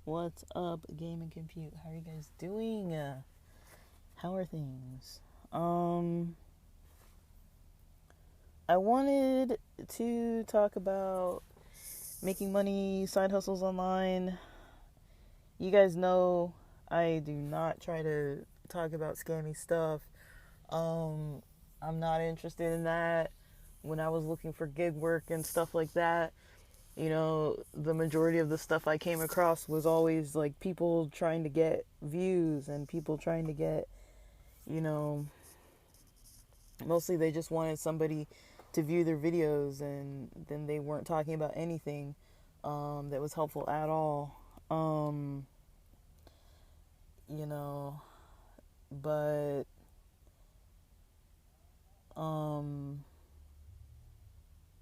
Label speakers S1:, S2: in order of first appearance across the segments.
S1: What's up, Game and Compute? How are you guys doing? How are things? I wanted to talk about making money, side hustles online. You guys know I do not try to talk about scammy stuff. Um, I'm not interested in that. When I was looking for gig work and stuff like that, the majority of the stuff I came across was always like people trying to get views and people trying to get, you know, mostly they just wanted somebody to view their videos, and then they weren't talking about anything that was helpful at all. Um, you know, but um,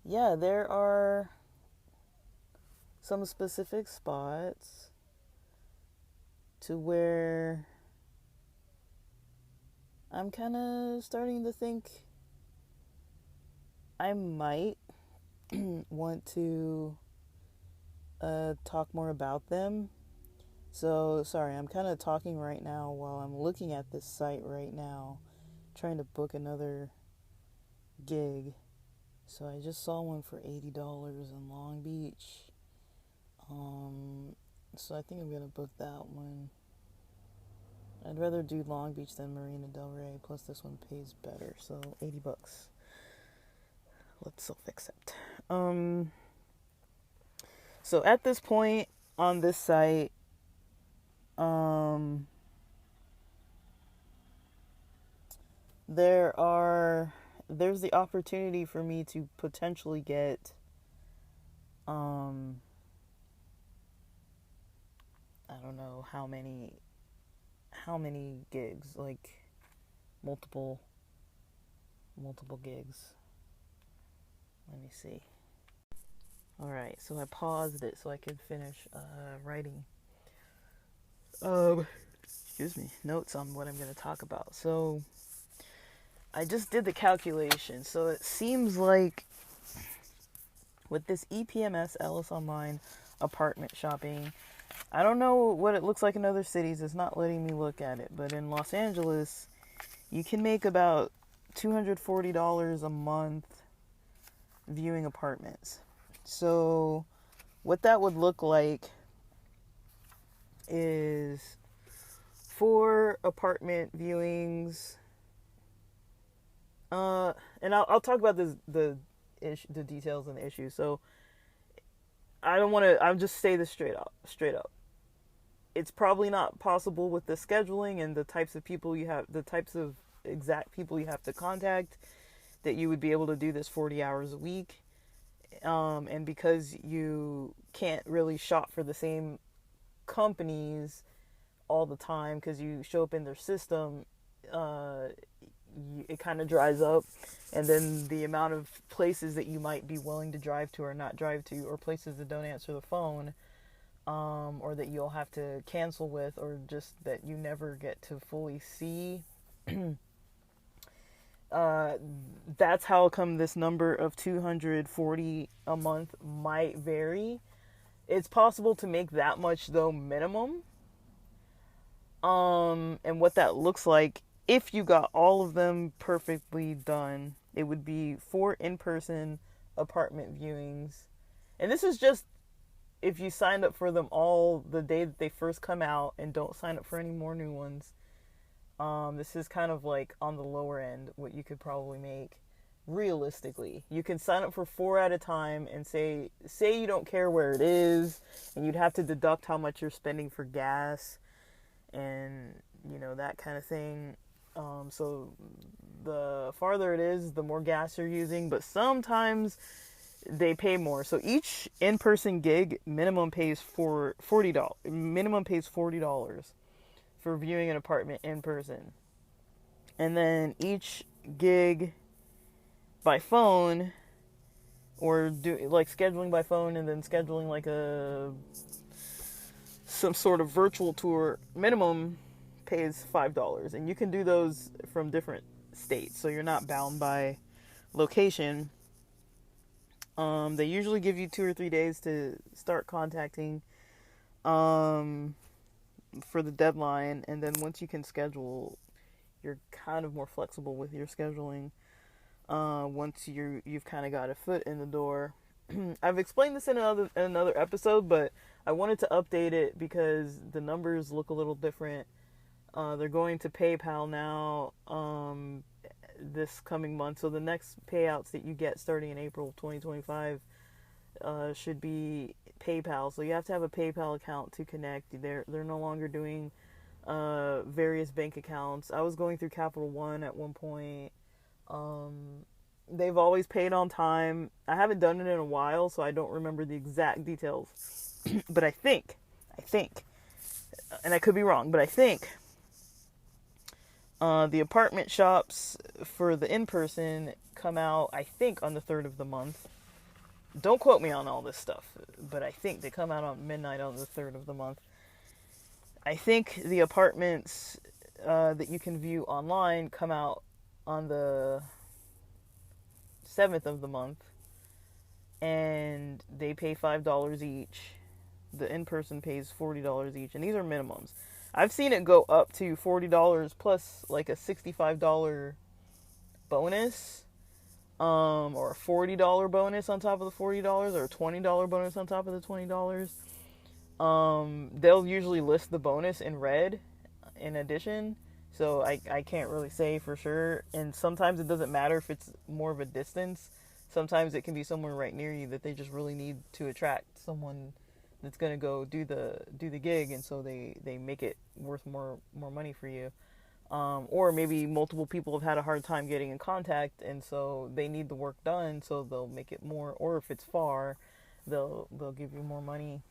S1: yeah, there are some specific spots to where I'm kind of starting to think I might want to talk more about them. So, sorry, I'm kind of talking right now while I'm looking at this site right now, trying to book another gig. So, I just saw one for $80 in Long Beach. So I think I'm gonna book that one. I'd rather do Long Beach than Marina Del Rey. Plus, this one pays better. So, $80. Let's self-accept. So at this point on this site, there's the opportunity for me to potentially get I don't know how many gigs, like multiple gigs. Let me see. All right, so I paused it so I could finish writing excuse me, notes on what I'm going to talk about. So I just did the calculation. So it seems like with this EPMS Ellis Online apartment shopping, I don't know what it looks like in other cities. It's not letting me look at it. But in Los Angeles, you can make about $240 a month viewing apartments. So what that would look like is 4 apartment viewings. And I'll talk about the details and the issue. So I don't want to. I'll just say this straight up. It's probably not possible with the scheduling and the types of people you have, the types of exact people you have to contact, that you would be able to do this 40 hours a week. And because you can't really shop for the same companies all the time because you show up in their system, it kind of dries up, and then the amount of places that you might be willing to drive to or not drive to, or places that don't answer the phone, or that you'll have to cancel with, or just that you never get to fully see. That's how come this number of 240 a month might vary. It's possible to make that much though minimum. And what that looks like, if you got all of them perfectly done, it would be 4 in-person apartment viewings. And this is just if you signed up for them all the day that they first come out and don't sign up for any more new ones. This is kind of like on the lower end what you could probably make realistically. You can sign up for 4 at a time and say you don't care where it is, and you'd have to deduct how much you're spending for gas and that kind of thing. So the farther it is, the more gas you're using, but sometimes they pay more. So each in-person gig minimum pays for $40. Minimum pays $40 for viewing an apartment in person. And then each gig by phone, or scheduling by phone and then scheduling like some sort of virtual tour, minimum pays $5. And you can do those from different states, so you're not bound by location. They usually give you 2 or 3 days to start contacting um, for the deadline, and then once you can schedule, you're kind of more flexible with your scheduling. Once you've kind of got a foot in the door. I've explained this in another episode, but I wanted to update it because the numbers look a little different. They're going to PayPal now this coming month, so the next payouts that you get starting in April 2025 should be PayPal. So you have to have a PayPal account to connect. They're no longer doing various bank accounts. I was going through Capital One at one point. They've always paid on time. I haven't done it in a while, so I don't remember the exact details. But I think, and I could be wrong, but I think the apartment shops for the in-person come out, I think, on the 3rd of the month. Don't quote me on all this stuff, but I think they come out on midnight on the 3rd of the month. I think the apartments that you can view online come out on the 7th of the month, and they pay $5 each. The in-person pays $40 each, and these are minimums. I've seen it go up to $40 plus like a $65 bonus, or a $40 bonus on top of the $40, or a $20 bonus on top of the $20. They'll usually list the bonus in red in addition, so I can't really say for sure. And sometimes it doesn't matter if it's more of a distance. Sometimes it can be somewhere right near you that they just really need to attract someone that's gonna go do the gig, and so they make it worth more money for you. Or maybe multiple people have had a hard time getting in contact, and so they need the work done, so they'll make it more. Or if it's far, they'll give you more money.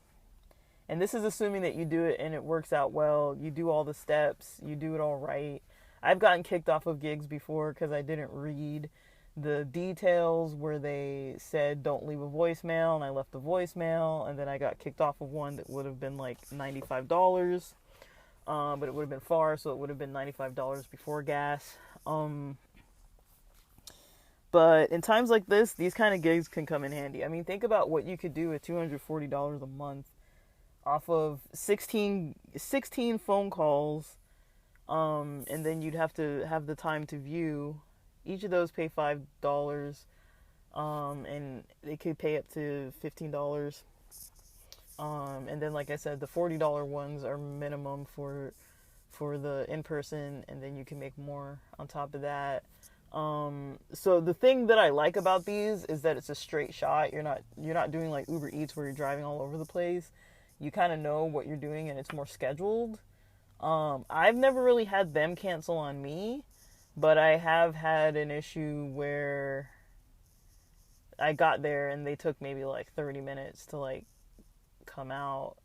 S1: And this is assuming that you do it and it works out well. You do all the steps. You do it all right. I've gotten kicked off of gigs before because I didn't read the details where they said don't leave a voicemail, and I left a voicemail, and then I got kicked off of one that would have been like $95. But it would have been far, so it would have been $95 before gas. But in times like this, these kind of gigs can come in handy. I mean, think about what you could do with $240 a month off of 16 phone calls, and then you'd have to have the time to view. Each of those pay $5, and they could pay up to $15. And then, like I said, the $40 ones are minimum for the in-person, and then you can make more on top of that. So the thing that I like about these is that it's a straight shot. You're not doing like Uber Eats where you're driving all over the place. You kind of know what you're doing, and it's more scheduled. I've never really had them cancel on me, but I have had an issue where I got there and they took maybe like 30 minutes to like come out.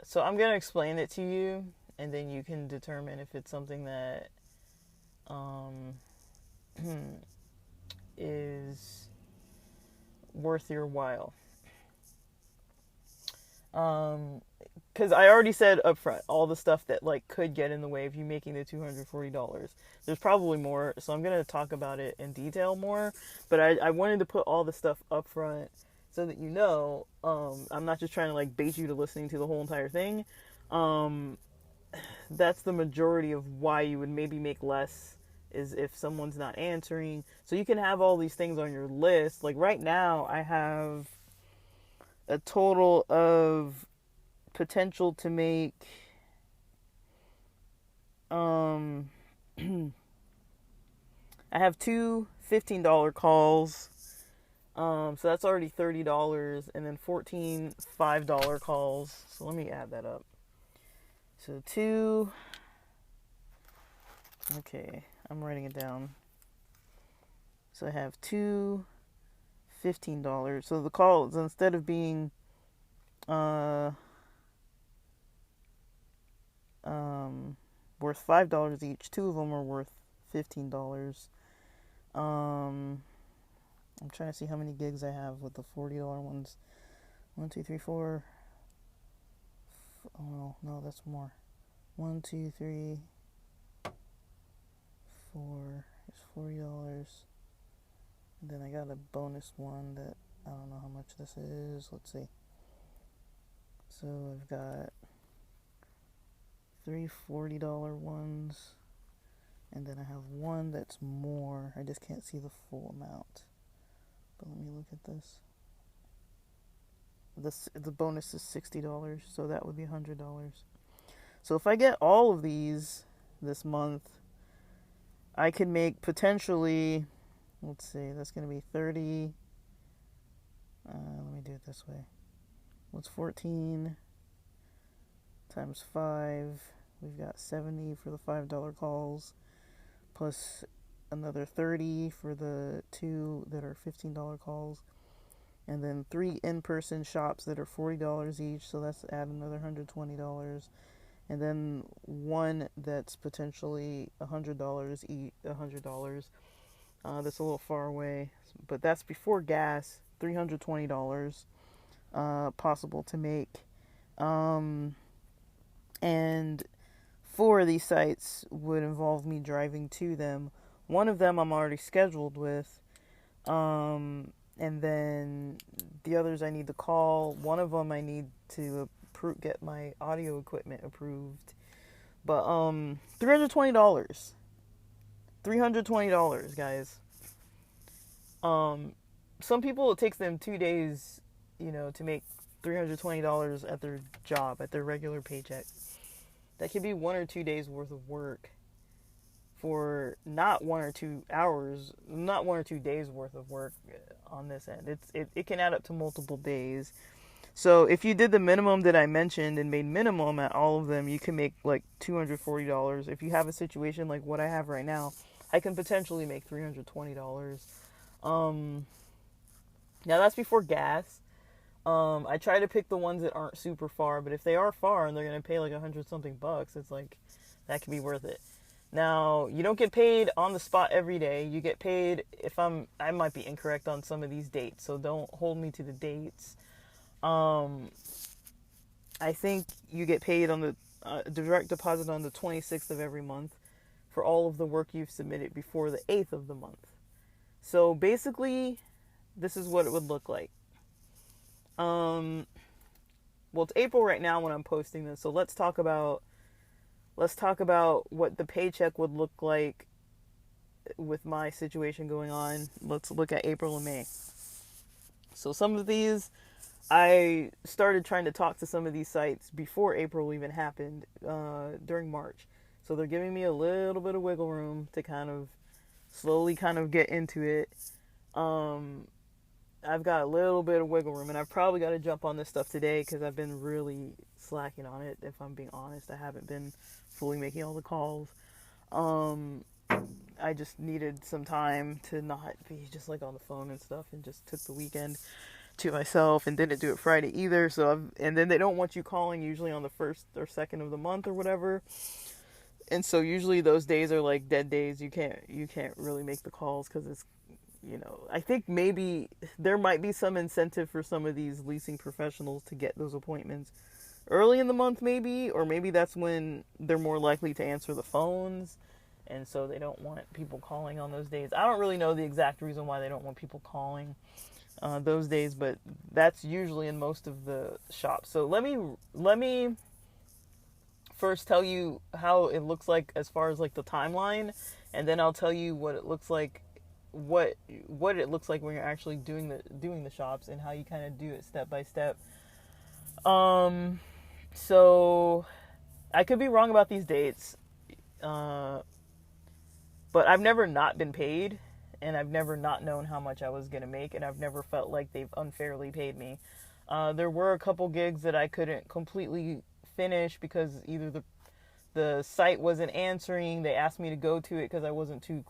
S1: So I'm gonna explain it to you, and then you can determine if it's something that is worth your while. Because I already said up front all the stuff that like could get in the way of you making the $240. There's probably more, so I'm gonna talk about it in detail more. But I wanted to put all the stuff up front so that you know. I'm not just trying to like bait you to listening to the whole entire thing. That's the majority of why you would maybe make less, is if someone's not answering. So you can have all these things on your list. Like right now, I have a total of potential to make I have two $15 calls, so that's already $30, and then 14 $5 calls. So let me add that up. So two, okay, I'm writing it down. So I have two $15. So the calls, instead of being worth $5 each, two of them are worth $15. I'm trying to see how many gigs I have with the $40 ones. 1, 2, 3, 4. Oh no, that's more. 1, 2, 3, 4. It's $40. And then I got a bonus one that I don't know how much this is. Let's see. So I've got three $40 ones, and then I have one that's more. I just can't see the full amount. But let me look at this. The bonus is $60, so that would be $100. So if I get all of these this month, I could make potentially, let's see, that's going to be 30. Let me do it this way. What's 14 times 5? We've got 70 for the $5 calls, plus another 30 for the 2 that are $15 calls, and then 3 in-person shops that are $40 each, so that's add another $120, and then 1 that's potentially $100 each, $100. That's a little far away, but that's before gas. $320 possible to make, and 4 of these sites would involve me driving to them. One of them I'm already scheduled with, and then the others I need to call. One of them I need to get my audio equipment approved. But $320. $320, guys. Some people, it takes them 2 days, to make $320 at their job, at their regular paycheck. That could be 1 or 2 days worth of work for not 1 or 2 hours, not 1 or 2 days worth of work on this end. It can add up to multiple days. So if you did the minimum that I mentioned and made minimum at all of them, you can make like $240. If you have a situation like what I have right now, I can potentially make $320. Now that's before gas. I try to pick the ones that aren't super far, but if they are far and they're going to pay like $100-something, it's like, that could be worth it. Now, you don't get paid on the spot every day. You get paid I might be incorrect on some of these dates, so don't hold me to the dates. I think you get paid on the direct deposit on the 26th of every month for all of the work you've submitted before the 8th of the month. So basically, this is what it would look like. Well, it's April right now when I'm posting this, so let's talk about what the paycheck would look like with my situation going on. Let's look at April and May. So some of these, I started trying to talk to some of these sites before April even happened, during March. So they're giving me a little bit of wiggle room to kind of slowly get into it. I've got a little bit of wiggle room, and I've probably got to jump on this stuff today because I've been really slacking on it. If I'm being honest, I haven't been fully making all the calls. I just needed some time to not be just like on the phone and stuff, and just took the weekend to myself and didn't do it Friday either. And then they don't want you calling usually on the 1st or 2nd of the month or whatever. And so usually those days are like dead days. You can't really make the calls because it's, I think maybe there might be some incentive for some of these leasing professionals to get those appointments early in the month, maybe, or maybe that's when they're more likely to answer the phones, and so they don't want people calling on those days. I don't really know the exact reason why they don't want people calling those days, but that's usually in most of the shops. So let me first tell you how it looks like as far as like the timeline, and then I'll tell you what it looks like. What it looks like when you're actually doing the shops, and how you kind of do it step by step. So I could be wrong about these dates, but I've never not been paid, and I've never not known how much I was gonna make, and I've never felt like they've unfairly paid me. There were a couple gigs that I couldn't completely finish because either the site wasn't answering. They asked me to go to it because I wasn't too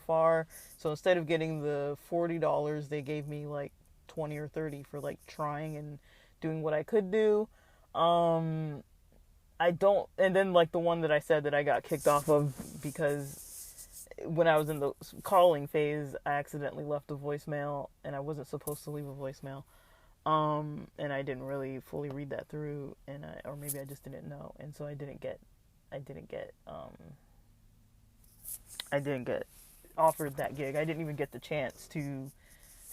S1: far. So instead of getting the $40, they gave me like 20 or 30 for like trying and doing what I could do. And then like the one that I said that I got kicked off of because when I was in the calling phase, I accidentally left a voicemail, and I wasn't supposed to leave a voicemail. And I didn't really fully read that through, or maybe I just didn't know, and so I didn't get offered that gig. I didn't even get the chance to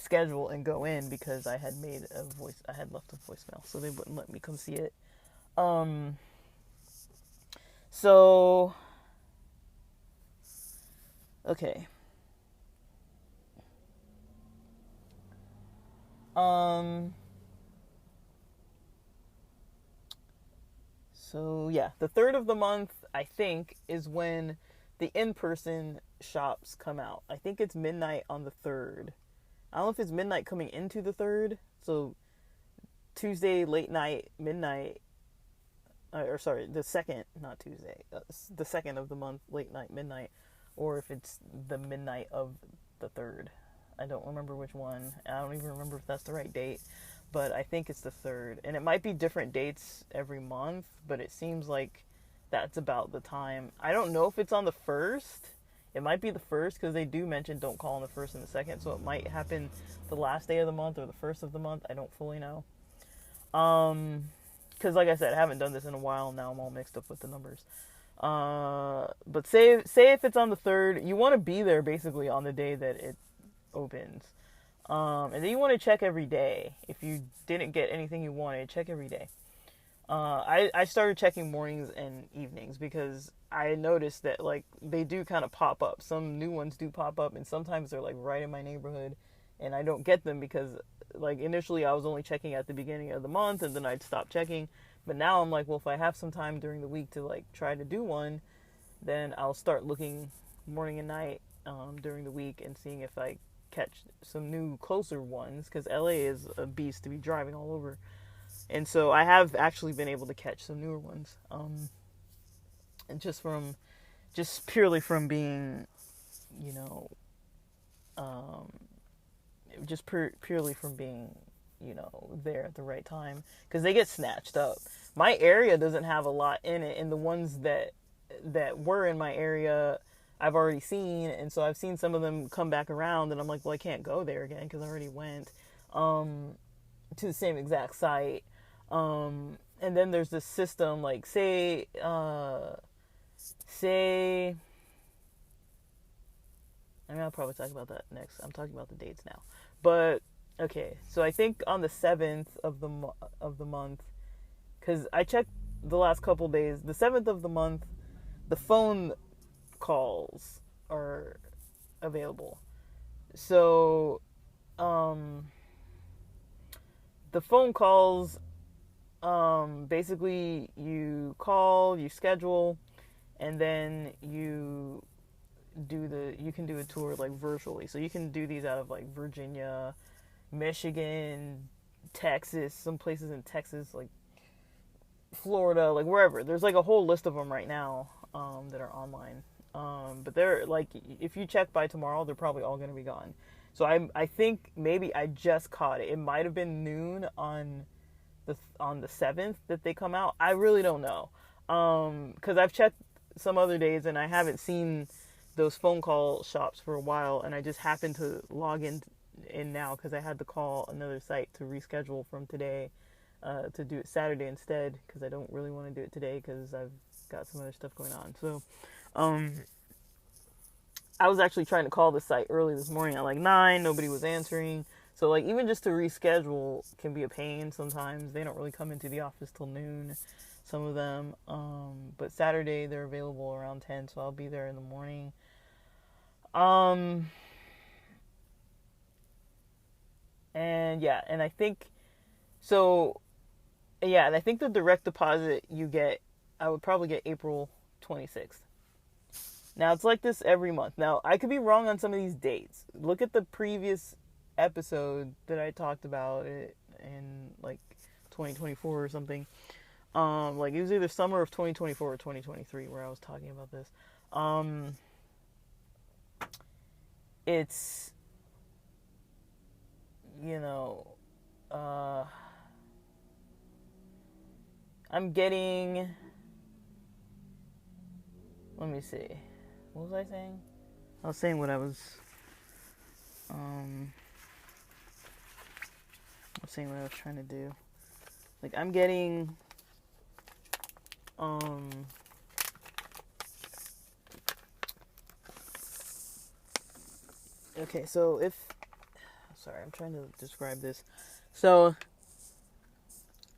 S1: schedule and go in because I had left a voicemail, so they wouldn't let me come see it. So okay. So yeah, the 3rd of the month, I think, is when the in-person shops come out. I think it's midnight on the 3rd. I don't know if it's midnight coming into the 3rd. So Tuesday, late night, midnight. Or sorry, the 2nd, not Tuesday. The 2nd of the month, late night, midnight. Or if it's the midnight of the 3rd. I don't remember which one. I don't even remember if that's the right date. But I think it's the 3rd. And it might be different dates every month, but it seems like that's about the time. I don't know if it's on the 1st. It might be the 1st because they do mention don't call on the 1st and the 2nd. So it might happen the last day of the month or the 1st of the month. I don't fully know. Because like I said, I haven't done this in a while. Now I'm all mixed up with the numbers. But say if it's on the 3rd, you want to be there basically on the day that it opens. And then you want to check every day. If you didn't get anything you wanted, check every day. I started checking mornings and evenings because I noticed that like they do kind of pop up. Some new ones do pop up, and sometimes they're like right in my neighborhood, and I don't get them because like initially I was only checking at the beginning of the month, and then I'd stop checking. But now I'm like, well, if I have some time during the week to like try to do one, then I'll start looking morning and night during the week and seeing if I catch some new closer ones, because LA is a beast to be driving all over. And so I have actually been able to catch some newer ones. And just purely from being, you know, purely from being, you know, there at the right time, because they get snatched up. My area doesn't have a lot in it, and the ones that were in my area I've already seen, and so I've seen some of them come back around, and I'm like, well, I can't go there again because I already went to the same exact site. And then there's this system, like say I mean, I'll probably talk about that next. I'm talking about the dates now, but okay. So I think on the 7th of the month, because I checked the last couple days, the 7th of the month, the phone calls are available. So the phone calls, basically you call, you schedule, and then you can do a tour like virtually. So you can do these out of like Virginia, Michigan, Texas, some places in Texas, like Florida, like wherever. There's like a whole list of them right now that are online. But they're like, if you check by tomorrow, they're probably all going to be gone. So I think maybe I just caught it. It might have been noon on the 7th that they come out. I really don't know. Because I've checked some other days and I haven't seen those phone call shops for a while, and I just happened to log in now because I had to call another site to reschedule from today to do it Saturday instead, because I don't really want to do it today because I've got some other stuff going on. So I was actually trying to call the site early this morning at like 9. Nobody was answering. So like even just to reschedule can be a pain sometimes. They don't really come into the office till noon, some of them. But Saturday they're available around 10, so I'll be there in the morning. And yeah, and I think so. Yeah, and I think the direct deposit you get, I would probably get April 26th. Now, it's like this every month. Now, I could be wrong on some of these dates. Look at the previous episode that I talked about it in, like, 2024 or something. Like, it was either summer of 2024 or 2023 where I was talking about this. It's, you know, I'm getting, let me see. What was I saying? I was saying what I was trying to do. Like, I'm getting, okay, so if, sorry, I'm trying to describe this. So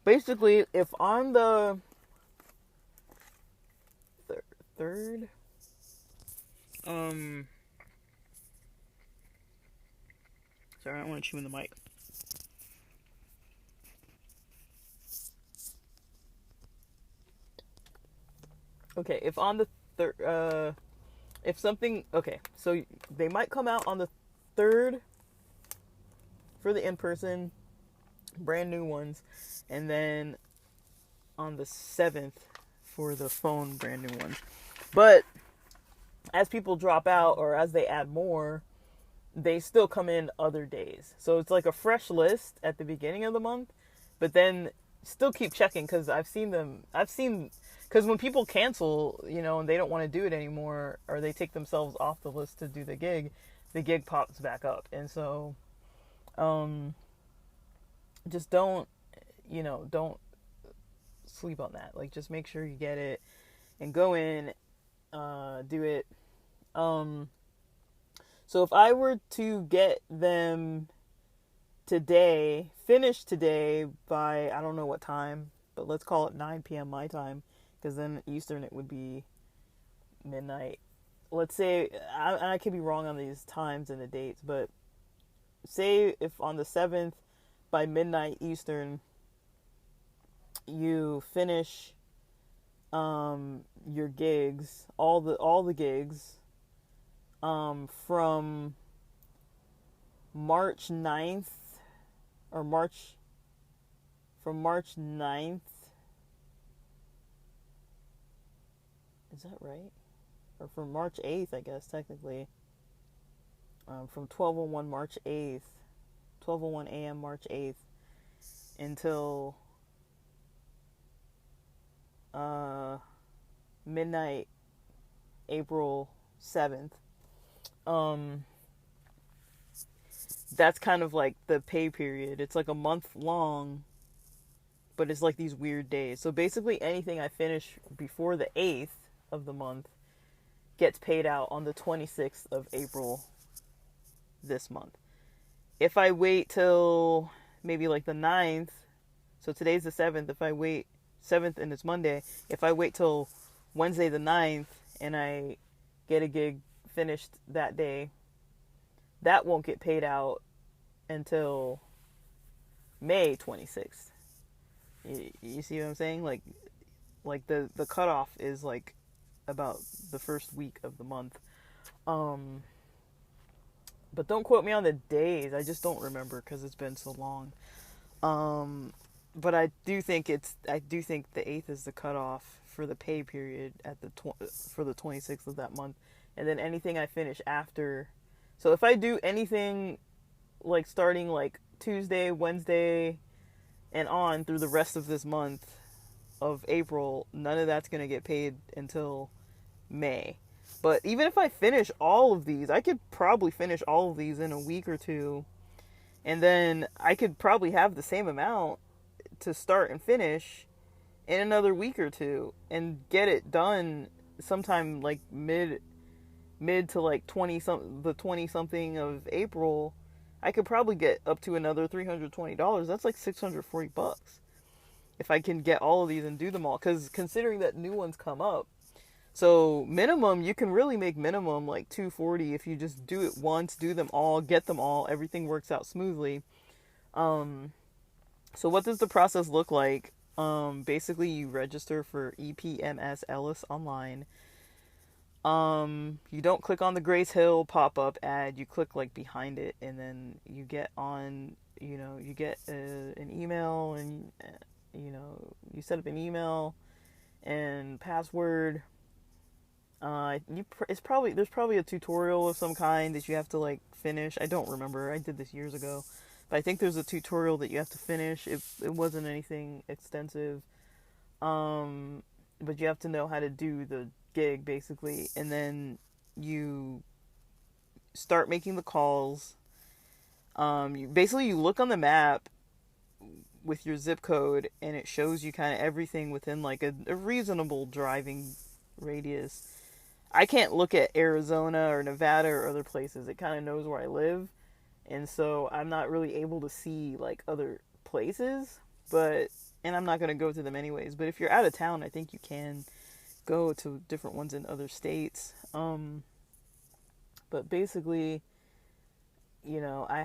S1: basically, if on the third, sorry, I don't want to chew in the mic. Okay, if on the third, if something, okay, so they might come out on the third for the in-person, brand new ones, and then on the 7th for the phone, brand new ones. But as people drop out or as they add more, they still come in other days. So it's like a fresh list at the beginning of the month, but then still keep checking, because because when people cancel, and they don't want to do it anymore, or they take themselves off the list to do the gig pops back up. And so just don't sleep on that. Like, just make sure you get it and go in, do it. So if I were to get them today, finish today by, I don't know what time, but let's call it 9 p.m. my time, because then Eastern it would be midnight. Let's say, I could be wrong on these times and the dates, but say if on the 7th by midnight Eastern you finish your gigs, all the gigs, from March 9th, or March 9th, is that right? Or from March 8th, I guess, technically, from 12:01 March 8th, 12:01 a.m. March 8th, until midnight April 7th. That's kind of like the pay period. It's like a month long, but it's like these weird days. So basically anything I finish before the 8th of the month gets paid out on the 26th of April this month. If I wait till maybe like the 9th, so today's the 7th, if I wait 7th and it's Monday, if I wait till Wednesday the 9th and I get a gig finished that day, that won't get paid out until May 26th. You see what I'm saying? Like the cutoff is like about the first week of the month. But don't quote me on the days. I just don't remember because it's been so long. But I do think the 8th is the cutoff for the pay period at for the 26th of that month. And then anything I finish after. So if I do anything like starting like Tuesday, Wednesday, and on through the rest of this month of April, none of that's going to get paid until May. But even if I finish all of these, I could probably finish all of these in a week or two. And then I could probably have the same amount to start and finish in another week or two and get it done sometime like mid to like the 20 something of April. I could probably get up to another $320. That's like $640 if I can get all of these and do them all, because considering that new ones come up. So minimum, you can really make minimum like $240 if you just do it once, do them all, get them all, everything works out smoothly. So what does the process look like? Basically you register for EPMS Ellis online. You don't click on the Grace Hill pop-up ad, you click like behind it, and then you get on, you get an email, and you set up an email and password. There's probably a tutorial of some kind that you have to like finish. I don't remember. I did this years ago, but I think there's a tutorial that you have to finish. It wasn't anything extensive. But you have to know how to do the gig basically, and then you start making the calls. You look on the map with your zip code, and it shows you kind of everything within like a reasonable driving radius. I can't look at Arizona or Nevada or other places. It kind of knows where I live. And so I'm not really able to see like other places, but and I'm not going to go to them anyways. But if you're out of town, I think you can go to different ones in other states. But basically, I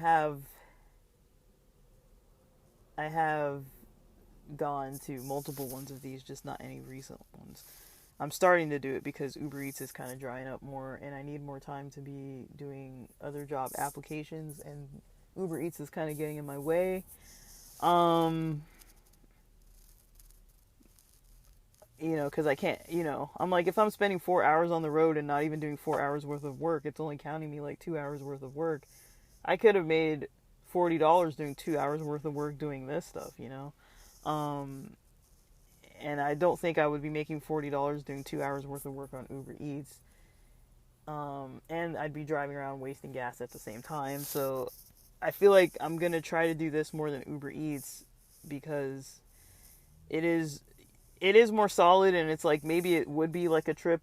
S1: have gone to multiple ones of these, just not any recent ones. I'm starting to do it because Uber Eats is kind of drying up more, and I need more time to be doing other job applications, and Uber Eats is kind of getting in my way. Um, because I can't, I'm like, if I'm spending 4 hours on the road and not even doing 4 hours worth of work, it's only counting me like 2 hours worth of work. I could have made $40 doing 2 hours worth of work doing this stuff. Um, and I don't think I would be making $40 doing 2 hours worth of work on Uber Eats. And I'd be driving around wasting gas at the same time. So I feel like I'm gonna try to do this more than Uber Eats because it is more solid, and it's like maybe it would be like a trip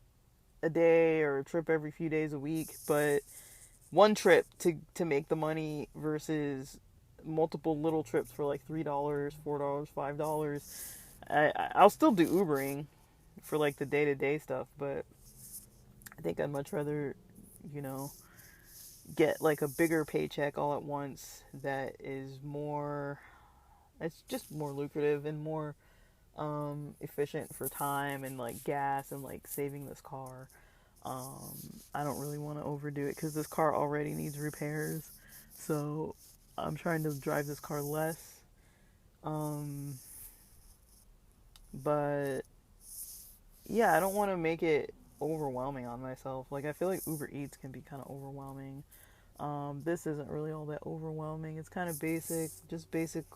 S1: a day or a trip every few days a week, but one trip to make the money versus multiple little trips for like $3, $4, $5. I'll still do Ubering for like the day-to-day stuff, but I think I'd much rather, you know, get like a bigger paycheck all at once that is more, it's just more lucrative and more efficient for time and like gas and like saving this car. I don't really want to overdo it because this car already needs repairs, so I'm trying to drive this car less. Um, but yeah, I don't want to make it overwhelming on myself. Like I feel like Uber Eats can be kind of overwhelming. This isn't really all that overwhelming. It's kind of basic, just basic.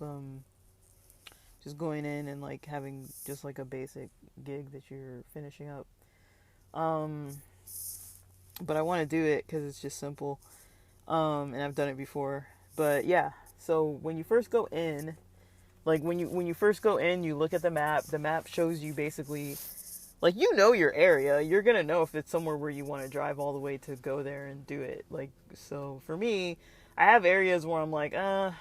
S1: Just going in and like having just like a basic gig that you're finishing up. Um, but I want to do it because it's just simple. And I've done it before. But yeah, so when you first go in, like when you first go in, you look at the map. The map shows you basically, like your area. You're gonna know if it's somewhere where you want to drive all the way to go there and do it. Like so for me, I have areas where I'm like, I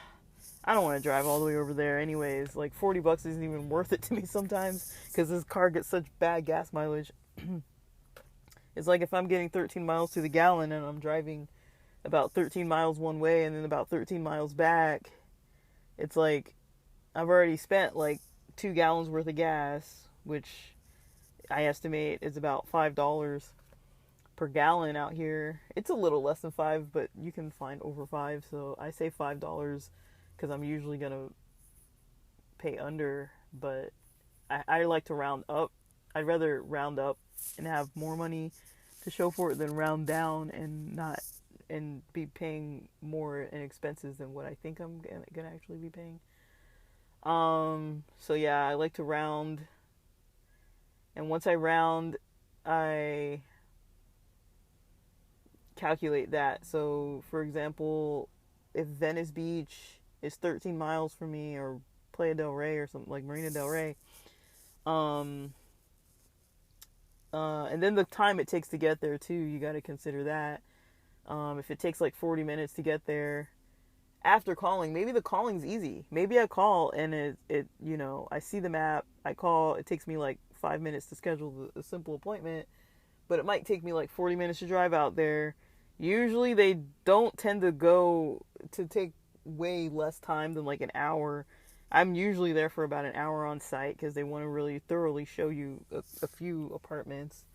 S1: don't want to drive all the way over there anyways. Like $40 isn't even worth it to me sometimes because this car gets such bad gas mileage. It's like if I'm getting 13 miles to the gallon and I'm driving about 13 miles one way and then about 13 miles back, it's like I've already spent like 2 gallons worth of gas, which I estimate is about $5 per gallon out here. It's a little less than 5, but you can find over 5, so I say $5 because I'm usually gonna pay under, but I like to round up. I'd rather round up and have more money to show for it than round down and not and be paying more in expenses than what I think I'm gonna actually be paying. So yeah, I like to round, and once I round, I calculate that. So for example, if Venice Beach is 13 miles from me, or Playa del Rey or something like Marina del Rey, and then the time it takes to get there too, you got to consider that. If it takes like 40 minutes to get there after calling, maybe the calling's easy. Maybe I call and I see the map, I call, it takes me like 5 minutes to schedule a simple appointment, but it might take me like 40 minutes to drive out there. Usually they don't tend to take way less time than like an hour. I'm usually there for about an hour on site because they want to really thoroughly show you a few apartments.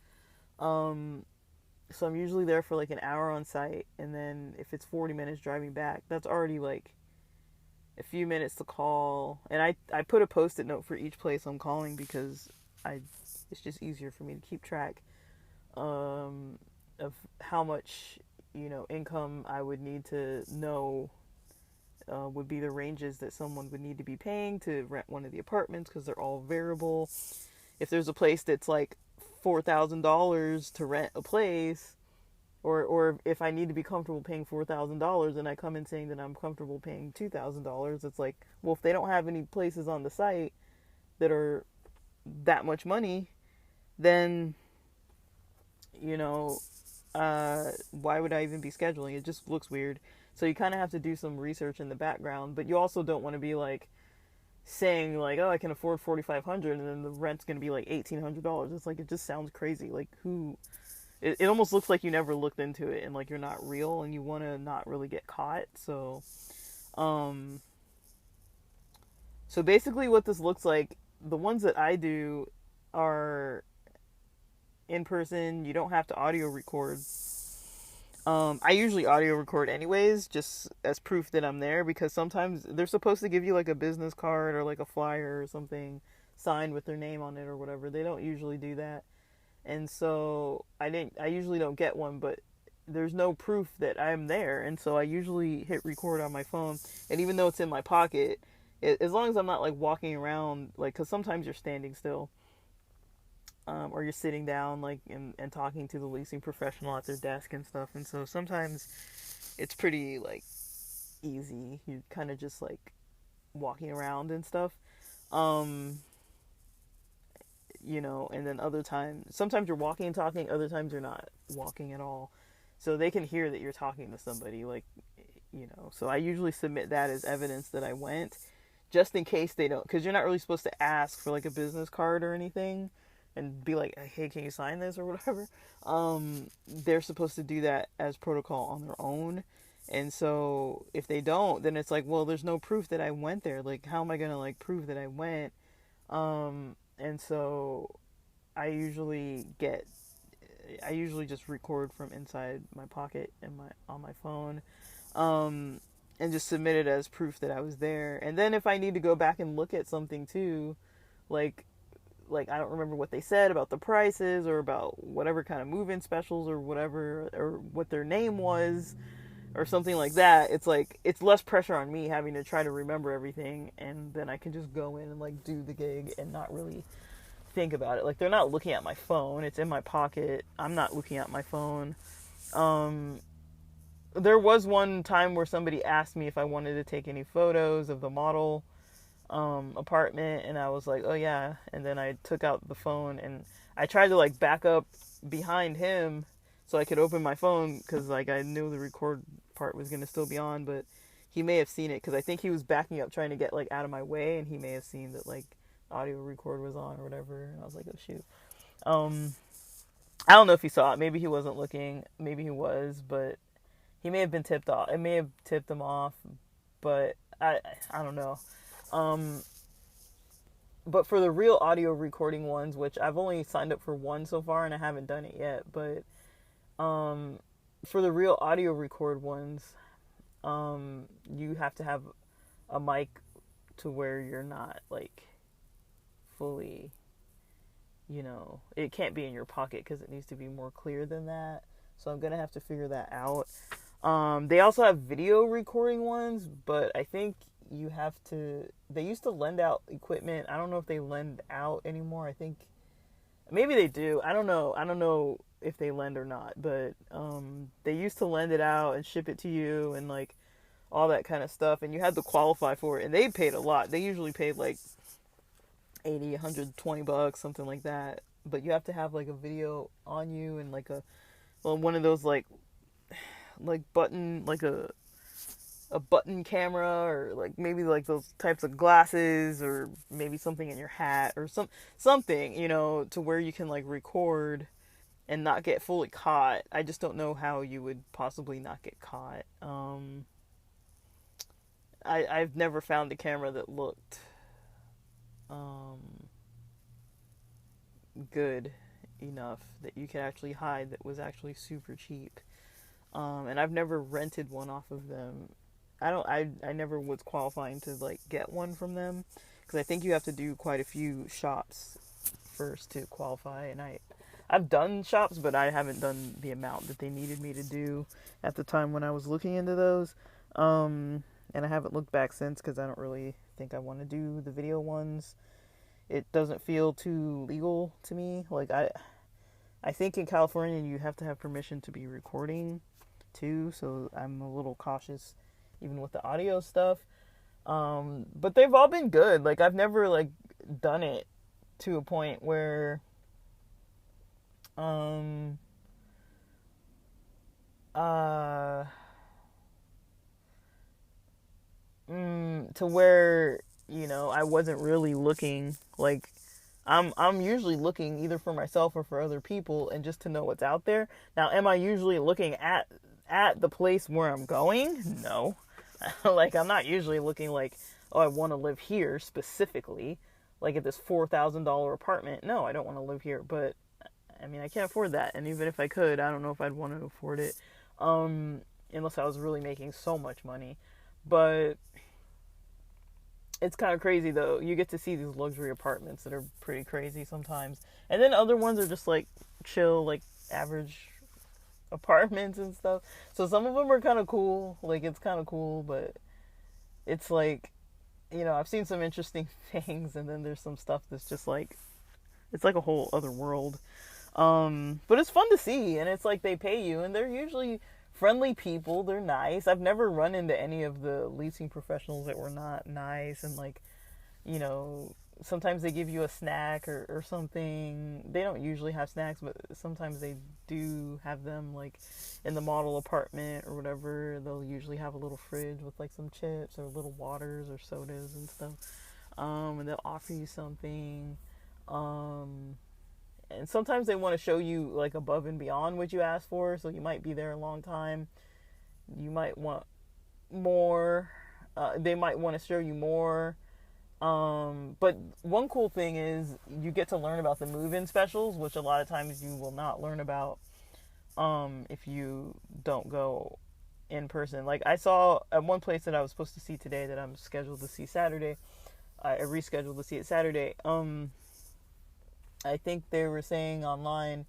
S1: So I'm usually there for like an hour on site, and then if it's 40 minutes driving back, that's already like a few minutes to call. And I put a post-it note for each place I'm calling because it's just easier for me to keep track of how much income I would need to know would be the ranges that someone would need to be paying to rent one of the apartments, because they're all variable. If there's a place that's like $4,000 to rent a place, or if I need to be comfortable paying $4,000 and I come in saying that I'm comfortable paying $2,000, it's like, well, if they don't have any places on the site that are that much money, then why would I even be scheduling? It just looks weird. So you kind of have to do some research in the background, but you also don't want to be like saying like, oh, I can afford 4,500, and then the rent's gonna be like $1,800. It's like, it just sounds crazy. Like, who? It almost looks like you never looked into it, and like you're not real, and you want to not really get caught. Um, so basically, what this looks like, the ones that I do are in person. You don't have to audio record. I usually audio record anyways, just as proof that I'm there, because sometimes they're supposed to give you like a business card or like a flyer or something signed with their name on it or whatever. They don't usually do that. And so I usually don't get one, but there's no proof that I'm there. And so I usually hit record on my phone. And even though it's in my pocket, as long as I'm not like walking around, like, cause sometimes you're standing still, or you're sitting down, like, and talking to the leasing professional at their desk and stuff. And so sometimes it's pretty, like, easy. You're kind of just, like, walking around and stuff. Um, and then other times, sometimes you're walking and talking, other times you're not walking at all. So they can hear that you're talking to somebody, like, So I usually submit that as evidence that I went, just in case they don't, because you're not really supposed to ask for, like, a business card or anything and be like, hey, can you sign this or whatever. They're supposed to do that as protocol on their own. And so if they don't, then it's like, well, there's no proof that I went there. Like, how am I going to, like, prove that I went? And so I usually just record from inside my pocket and on my phone, and just submit it as proof that I was there. And then if I need to go back and look at something too, like I don't remember what they said about the prices or about whatever kind of move-in specials or whatever, or what their name was or something like that, it's like, it's less pressure on me having to try to remember everything, and then I can just go in and like do the gig and not really think about it. Like, they're not looking at my phone, it's in my pocket, I'm not looking at my phone. There was one time where somebody asked me if I wanted to take any photos of the model apartment, and I was like, oh yeah. And then I took out the phone and I tried to like back up behind him so I could open my phone, because like I knew the record part was going to still be on, but he may have seen it, because I think he was backing up trying to get like out of my way, and he may have seen that like audio record was on or whatever, and I was like, oh shoot. I don't know if he saw it, maybe he wasn't looking, maybe he was, but he may have been tipped off, it may have tipped him off, but I don't know. But for the real audio recording ones, which I've only signed up for one so far and I haven't done it yet, but for the real audio record ones, you have to have a mic to where you're not like fully, it can't be in your pocket, because it needs to be more clear than that. So I'm gonna have to figure that out. They also have video recording ones, but I think you have to, they used to lend out equipment. I don't know if they lend out anymore. I think maybe they do. I don't know if they lend or not, but they used to lend it out and ship it to you and like all that kind of stuff, and you had to qualify for it, and they paid a lot. They usually paid like 80, 120 bucks, something like that. But you have to have like a video on you and like one of those like button, like a button camera, or like maybe like those types of glasses, or maybe something in your hat, or something, to where you can like record and not get fully caught. I just don't know how you would possibly not get caught. I've never found a camera that looked good enough that you could actually hide, that was actually super cheap. And I've never rented one off of them. I never was qualifying to like get one from them, because I think you have to do quite a few shops first to qualify, and I've done shops, but I haven't done the amount that they needed me to do at the time when I was looking into those. And I haven't looked back since, because I don't really think I want to do the video ones. It doesn't feel too legal to me. Like, I think in California you have to have permission to be recording too, so I'm a little cautious even with the audio stuff. But they've all been good. Like, I've never like done it to a point where to where, you know, I wasn't really looking. Like, I'm usually looking either for myself or for other people, and just to know what's out there. Now, am I usually looking at the place where I'm going? No. Like, I'm not usually looking like, oh, I want to live here specifically, like at this $4,000 apartment. No, I don't want to live here. But I mean, I can't afford that, and even if I could, I don't know if I'd want to afford it, unless I was really making so much money. But it's kind of crazy though. You get to see these luxury apartments that are pretty crazy sometimes, and then other ones are just like chill, like average apartments and stuff. So some of them are kind of cool. Like, it's kind of cool, but it's like, you know, I've seen some interesting things, and then there's some stuff that's just like, it's like a whole other world. But it's fun to see, and it's like they pay you, and they're usually friendly people. They're nice. I've never run into any of the leasing professionals that were not nice, and like, you know, sometimes they give you a snack or something. They don't usually have snacks, but sometimes they do have them, like in the model apartment or whatever. They'll usually have a little fridge with like some chips or little waters or sodas and stuff. And they'll offer you something. And sometimes they want to show you like above and beyond what you asked for, so you might be there a long time. You might want more. They might want to show you more. But one cool thing is you get to learn about the move-in specials, which a lot of times you will not learn about if you don't go in person. Like, I saw at one place that I was supposed to see today that I'm scheduled to see Saturday. I rescheduled to see it Saturday. I think they were saying online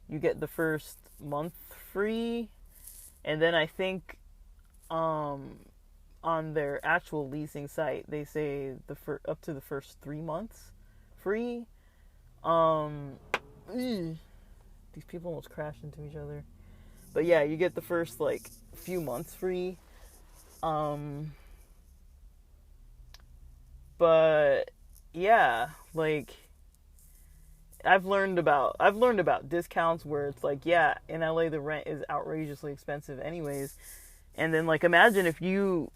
S1: you get the first month free, and then I think on their actual leasing site they say up to the first 3 months free. These people almost crashed into each other. But yeah, you get the first like few months free. But yeah, like, I've learned about discounts where it's like, yeah, in LA the rent is outrageously expensive anyways. And then, like, imagine if you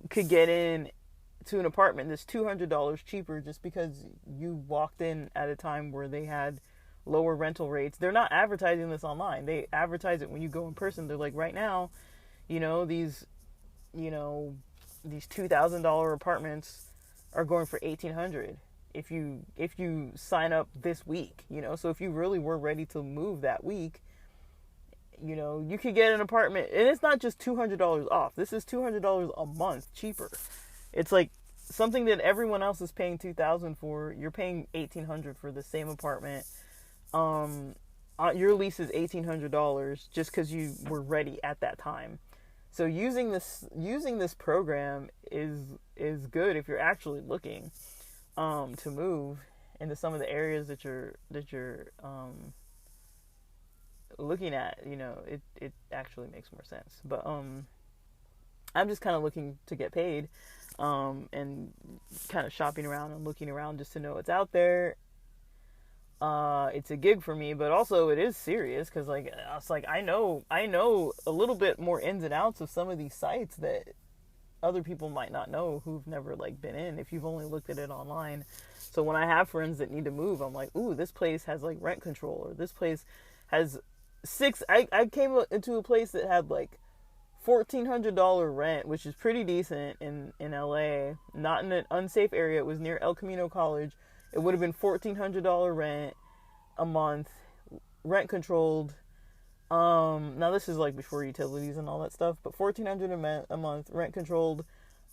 S1: could get in to an apartment that's $200 cheaper just because you walked in at a time where they had lower rental rates. They're not advertising this online. They advertise it when you go in person. They're like, right now, these $2,000 apartments are going for $1,800 if you sign up this week. So if you really were ready to move that week, you could get an apartment, and it's not just $200 off. This is $200 a month cheaper. It's like something that everyone else is paying $2,000 for. You're paying $1,800 for the same apartment. Your lease is $1,800 just because you were ready at that time. So using this program is good if you're actually looking to move into some of the areas that you're looking at. It actually makes more sense. But I'm just kind of looking to get paid, and kind of shopping around and looking around just to know what's out there. It's a gig for me, but also it is serious because, like, it's like I know a little bit more ins and outs of some of these sites that other people might not know who've never like been in if you've only looked at it online. So when I have friends that need to move, I'm like, ooh, this place has like rent control, or this place has I came into a place that had like $1,400 rent, which is pretty decent in LA, not in an unsafe area. It was near El Camino College. It would have been $1,400 rent a month, rent controlled. Now this is like before utilities and all that stuff, but $1,400 a month, rent controlled.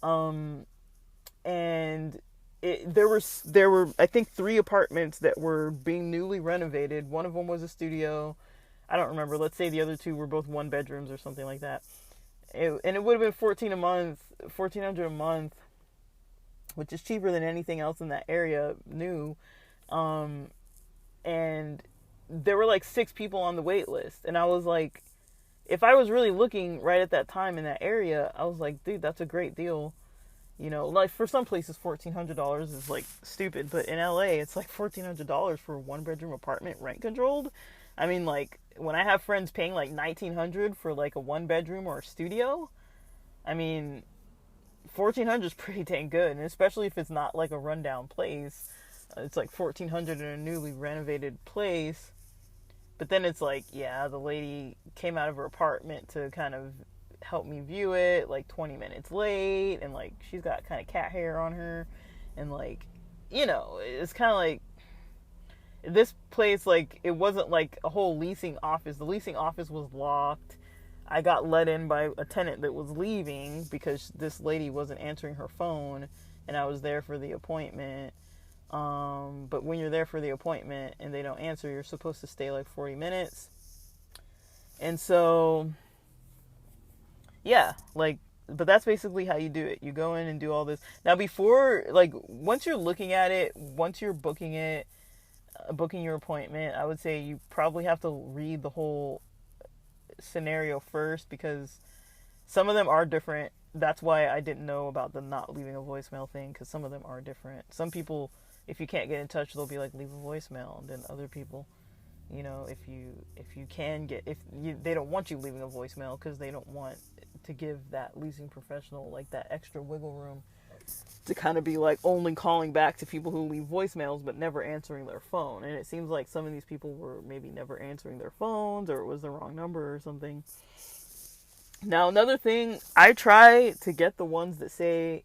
S1: And there were I think 3 apartments that were being newly renovated. One of them was a studio. I don't remember. Let's say the other 2 were both 1 bedrooms or something like that. And it would have been $1,400 a month, which is cheaper than anything else in that area new. And there were like 6 people on the wait list. And I was like, if I was really looking right at that time in that area, I was like, dude, that's a great deal. Like for some places, $1,400 is like stupid. But in LA, it's like $1,400 for a 1-bedroom apartment, rent controlled. I mean, like, when I have friends paying like $1,900 for like a 1-bedroom or a studio, I mean, $1,400 is pretty dang good, and especially if it's not like a rundown place. It's like $1,400 in a newly renovated place. But then it's like, yeah, the lady came out of her apartment to kind of help me view it, like 20 minutes late, and like she's got kind of cat hair on her, and like, you know, it's kind of like this place, like, it wasn't like a whole leasing office. The leasing office was locked. I got let in by a tenant that was leaving because this lady wasn't answering her phone, and I was there for the appointment. But when you're there for the appointment and they don't answer, you're supposed to stay like 40 minutes. And so, yeah, like, but that's basically how you do it. You go in and do all this. Now, before, like, once you're looking at it, once you're booking it, booking your appointment, I would say you probably have to read the whole scenario first, because some of them are different. That's why I didn't know about the not leaving a voicemail thing, because some of them are different. Some people, if you can't get in touch, they'll be like, leave a voicemail. And then other people, you know, if you can get, they don't want you leaving a voicemail because they don't want to give that leasing professional like that extra wiggle room to kind of be like only calling back to people who leave voicemails but never answering their phone. And it seems like some of these people were maybe never answering their phones, or it was the wrong number or something. Now, another thing, I try to get the ones that say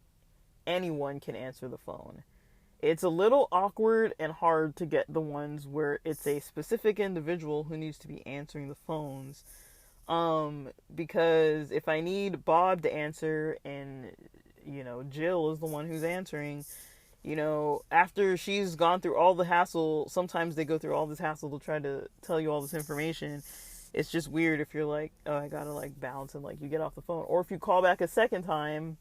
S1: anyone can answer the phone. It's a little awkward and hard to get the ones where it's a specific individual who needs to be answering the phones. Because if I need Bob to answer and, you know, Jill is the one who's answering, you know, after she's gone through all the hassle, sometimes they go through all this hassle to try to tell you all this information. It's just weird if you're like, oh, I gotta like bounce, and like you get off the phone. Or if you call back a second time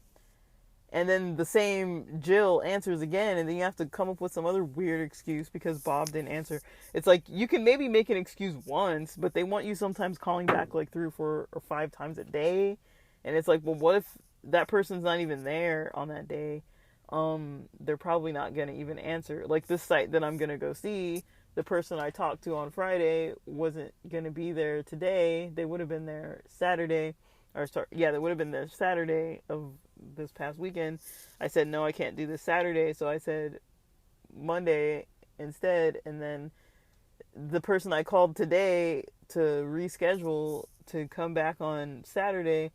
S1: and then the same Jill answers again, and then you have to come up with some other weird excuse because Bob didn't answer. It's like, you can maybe make an excuse once, but they want you sometimes calling back like 3 or 4 or 5 times a day. And it's like, well, what if that person's not even there on that day? They're probably not going to even answer. Like this site that I'm going to go see, the person I talked to on Friday wasn't going to be there today. They would have been there Saturday. They would have been there Saturday of this past weekend. I said, no, I can't do this Saturday. So I said Monday instead. And then the person I called today to reschedule to come back on Saturday,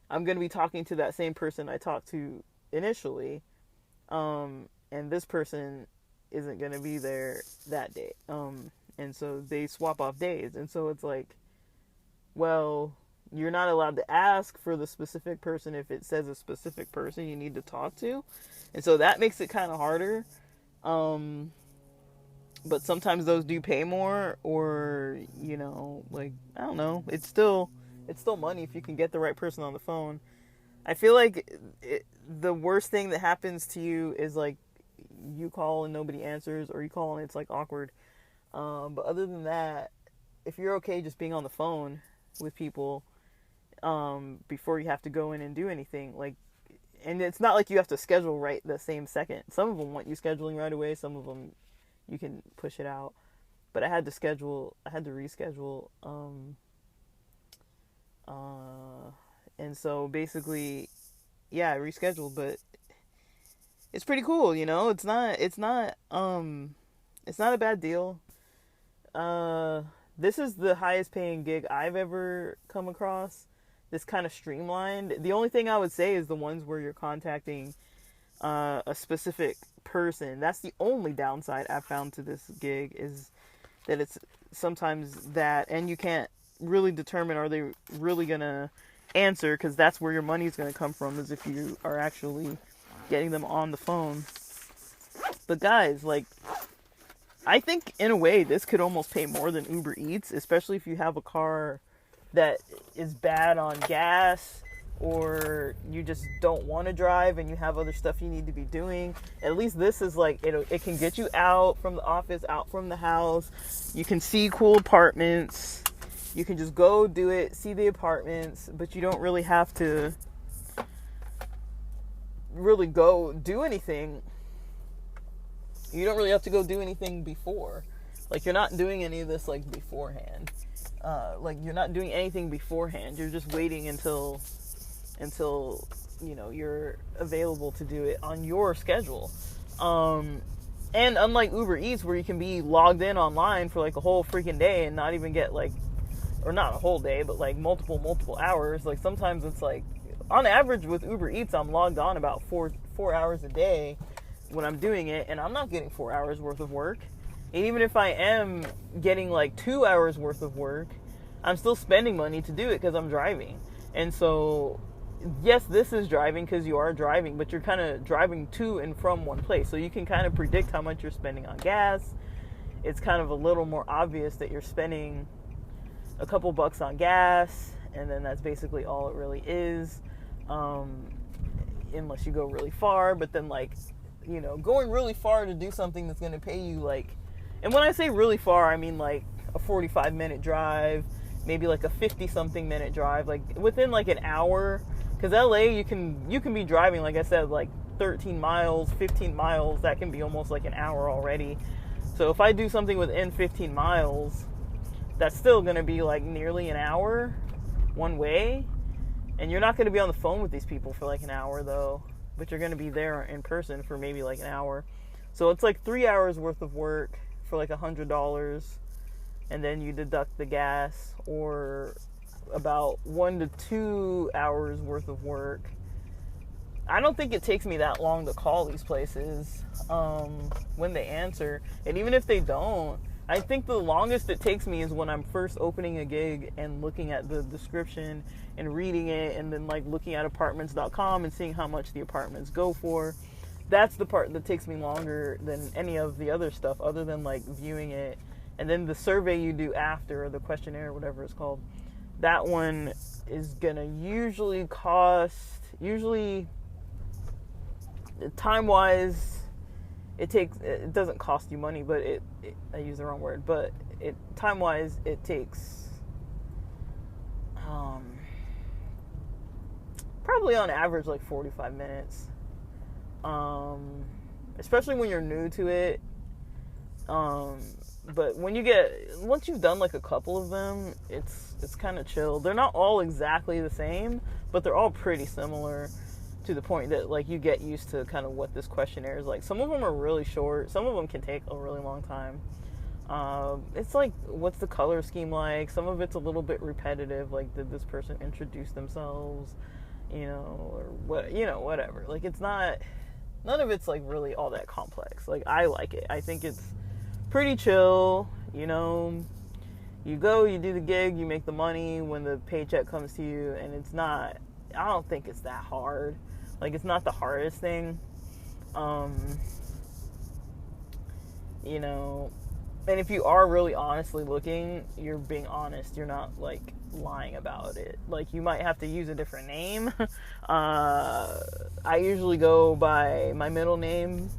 S1: I'm going to be talking to that same person I talked to initially. And this person isn't going to be there that day. And so they swap off days. And so it's like, well, you're not allowed to ask for the specific person if it says a specific person you need to talk to. And so that makes it kind of harder. But sometimes those do pay more, or, you know, like, I don't know. It's still money if you can get the right person on the phone. I feel like the worst thing that happens to you is like you call and nobody answers, or you call and it's like awkward. But other than that, if you're okay just being on the phone with people, before you have to go in and do anything, like, and it's not like you have to schedule right the same second. Some of them want you scheduling right away. Some of them you can push it out. But I had to reschedule. And so basically, yeah, I rescheduled, but it's pretty cool, you know. It's not a bad deal. This is the highest paying gig I've ever come across. This kind of streamlined. The only thing I would say is the ones where you're contacting a specific person. That's the only downside I've found to this gig, is that it's sometimes that, and you can't really determine, are they really gonna answer, because that's where your money's gonna come from, is if you are actually getting them on the phone. But guys, like, I think in a way this could almost pay more than Uber Eats, especially if you have a car that is bad on gas, or you just don't want to drive and you have other stuff you need to be doing. At least this is like, it can get you out from the office, out from the house. You can see cool apartments. You can just go do it, see the apartments, but you don't really have to really go do anything. You don't really have to go do anything before. Like, you're not doing any of this like beforehand. You're not doing anything beforehand. You're just waiting until you're available to do it on your schedule. And unlike Uber Eats, where you can be logged in online for like a whole freaking day and not even get like, or not a whole day, but like multiple hours. Like sometimes it's like, on average with Uber Eats, I'm logged on about four hours a day when I'm doing it, and I'm not getting 4 hours worth of work. And even if I am getting like 2 hours worth of work, I'm still spending money to do it because I'm driving. And so, yes, this is driving because you are driving, but you're kind of driving to and from one place. So you can kind of predict how much you're spending on gas. It's kind of a little more obvious that you're spending a couple bucks on gas, and then that's basically all it really is. Unless you go really far, but then like, going really far to do something that's going to pay you like, and when I say really far, I mean like a 45-minute drive, maybe like a 50-something minute drive, like within like an hour. Because LA, you can be driving, like I said, like 13 miles, 15 miles. That can be almost like an hour already. So if I do something within 15 miles, that's still going to be like nearly an hour one way. And you're not going to be on the phone with these people for like an hour though, but you're going to be there in person for maybe like an hour. So it's like 3 hours worth of work for like $100, and then you deduct the gas, or about 1 to 2 hours worth of work. I don't think it takes me that long to call these places when they answer. And even if they don't, I think the longest it takes me is when I'm first opening a gig and looking at the description and reading it, and then like looking at apartments.com and seeing how much the apartments go for. That's the part that takes me longer than any of the other stuff, other than like viewing it. And then the survey you do after, or the questionnaire, whatever it's called, that one is gonna usually time-wise, it doesn't cost you money, but I use the wrong word, but time-wise, it takes probably on average like 45 minutes, especially when you're new to it. But once you've done like a couple of them, it's kind of chill. They're not all exactly the same, but they're all pretty similar, to the point that like you get used to kind of what this questionnaire is like. Some of them are really short. Some of them can take a really long time. It's like, what's the color scheme like? Some of it's a little bit repetitive. Like, did this person introduce themselves? Or what? Whatever. Like, it's not. None of it's like really all that complex. Like, I like it. I think it's pretty chill. You go, you do the gig, you make the money when the paycheck comes to you, and it's not. I don't think it's that hard. Like, it's not the hardest thing. And if you are really honestly looking, you're being honest. You're not, like, lying about it. Like, you might have to use a different name. I usually go by my middle name,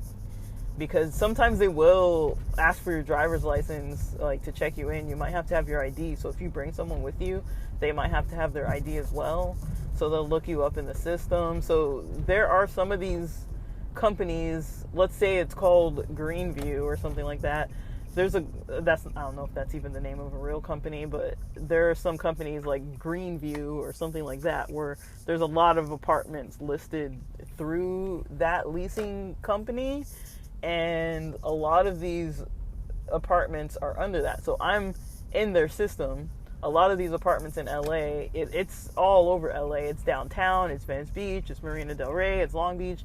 S1: because sometimes they will ask for your driver's license, like, to check you in. You might have to have your ID. So if you bring someone with you, they might have to have their ID as well. So they'll look you up in the system. So there are some of these companies, let's say it's called Greenview or something like that. I don't know if that's even the name of a real company, but there are some companies like Greenview or something like that, where there's a lot of apartments listed through that leasing company, and a lot of these apartments are under that. So I'm in their system. A lot of these apartments in LA, it's all over LA. It's downtown, it's Venice Beach, it's Marina Del Rey, it's Long Beach.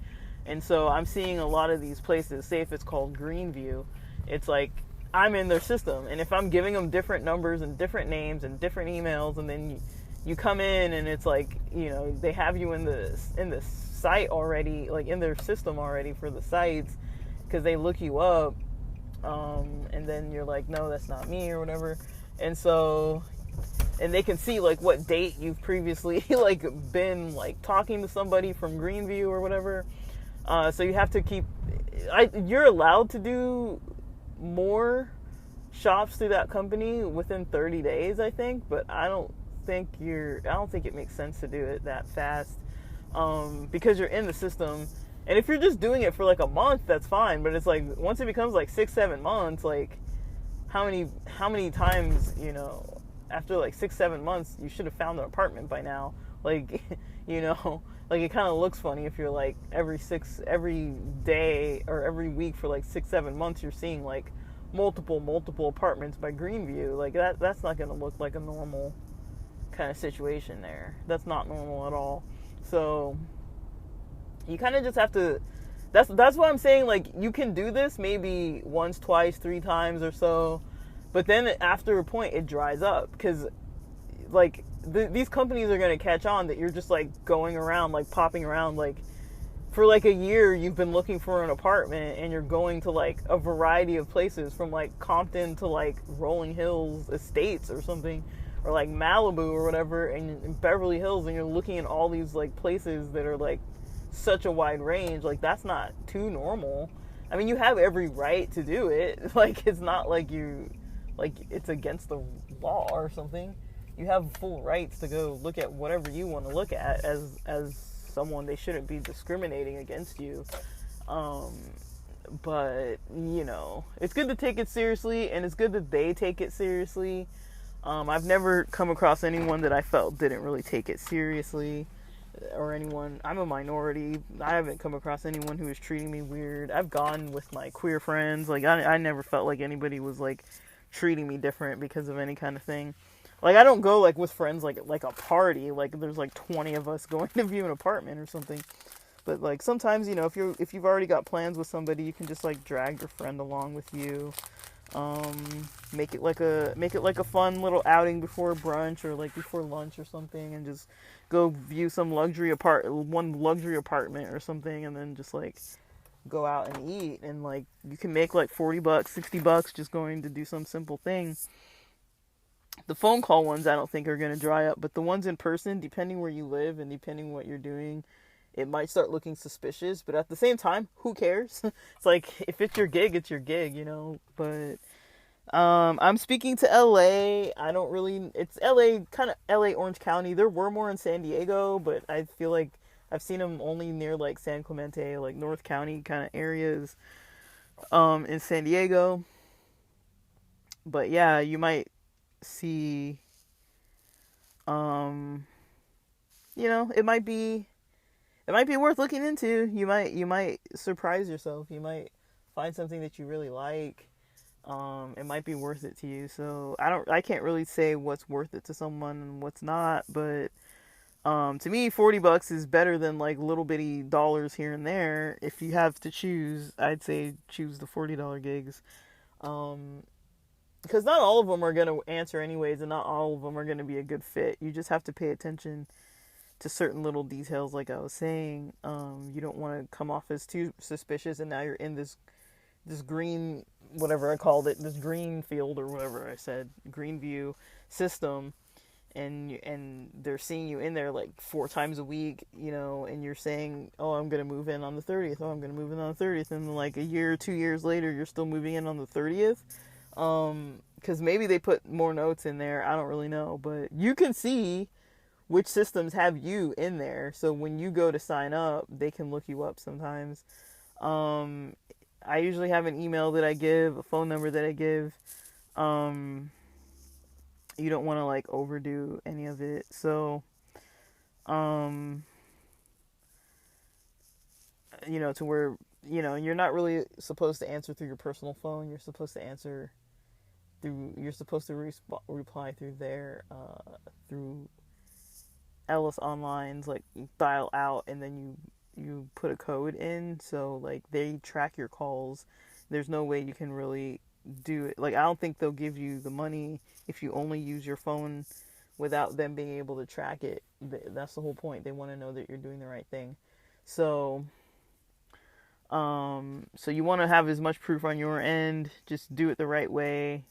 S1: And so I'm seeing a lot of these places. Say if it's called Greenview, it's like I'm in their system. And if I'm giving them different numbers and different names and different emails, and then you come in and it's like, they have you in the site already, like in their system already for the sites, because they look you up, and then you're like, no, that's not me or whatever. And so, and they can see like what date you've previously like been like talking to somebody from Greenview or whatever. So you have to you're allowed to do more shops through that company within 30 days, I think, but I don't think it makes sense to do it that fast, because you're in the system. And if you're just doing it for like a month, that's fine. But it's like, once it becomes like 6-7 months, like how many times, after like 6-7 months, you should have found an apartment by now, Like, you know, like it kind of looks funny if you're like every day or every week for like 6 7 months you're seeing like multiple apartments by Greenview. Like that's not gonna look like a normal kind of situation there. That's not normal at all. So you kind of just have to. That's what I'm saying. Like you can do this maybe once, twice, 3 times or so, but then after a point it dries up because like these companies are gonna catch on that you're just like going around like popping around like for like a year you've been looking for an apartment and you're going to like a variety of places from like Compton to like Rolling Hills Estates or something or like Malibu or whatever and in Beverly Hills and you're looking at all these like places that are like such a wide range. Like that's not too normal. I mean you have every right to do it. Like it's not like you like it's against the law or something. You have full rights to go look at whatever you want to look at as someone. They shouldn't be discriminating against you. Um, but you know, it's good to take it seriously, and it's good that they take it seriously. I've never come across anyone that I felt didn't really take it seriously, or anyone. I'm a minority. I haven't come across anyone who was treating me weird. I've gone with my queer friends. Like I never felt like anybody was like treating me different because of any kind of thing. Like I don't go like with friends like a party. Like there's like 20 of us going to view an apartment or something. But like sometimes, you know, if you've already got plans with somebody, you can just like drag your friend along with you. Make it like a fun little outing before brunch or like before lunch or something, and just go view some one luxury apartment or something, and then just like go out and eat, and like you can make like $40, $60 just going to do some simple thing. The phone call ones I don't think are going to dry up, but the ones in person, depending where you live and depending what you're doing, it might start looking suspicious, but at the same time, who cares? It's like if it's your gig, it's your gig, you know. But I'm speaking to LA. I don't really it's LA, kind of LA Orange County. There were more in San Diego, but I feel like I've seen them only near like San Clemente, like North County kind of areas in San Diego. But yeah, you might see um you know, it might be worth looking into. You might surprise yourself. You might find something that you really like. It might be worth it to you. So I can't really say what's worth it to someone and what's not, but to me $40 is better than like little bitty dollars here and there. If you have to choose, I'd say choose the $40 gigs. Because not all of them are going to answer anyways, and not all of them are going to be a good fit. You just have to pay attention to certain little details, like I was saying. You don't want to come off as too suspicious, and now you're in this green, whatever I called it, this green field or whatever I said, green view system, and they're seeing you in there like 4 times a week, you know, and you're saying, oh, I'm gonna move in on the 30th. Oh, I'm gonna move in on the 30th, and like a year, 2 years later, you're still moving in on the 30th. Because maybe they put more notes in there. I don't really know, but you can see which systems have you in there. So when you go to sign up, they can look you up sometimes. I usually have an email that I give, a phone number that I give. You don't want to like overdo any of it. So, you know, to where, you know, you're not really supposed to answer through your personal phone. You're supposed to answer you're supposed to reply through through Ellis Online's like dial out, and then you put a code in, so like they track your calls. There's no way you can really do it. Like I don't think they'll give you the money if you only use your phone without them being able to track it. That's the whole point. They want to know that you're doing the right thing. So so you want to have as much proof on your end. Just do it the right way.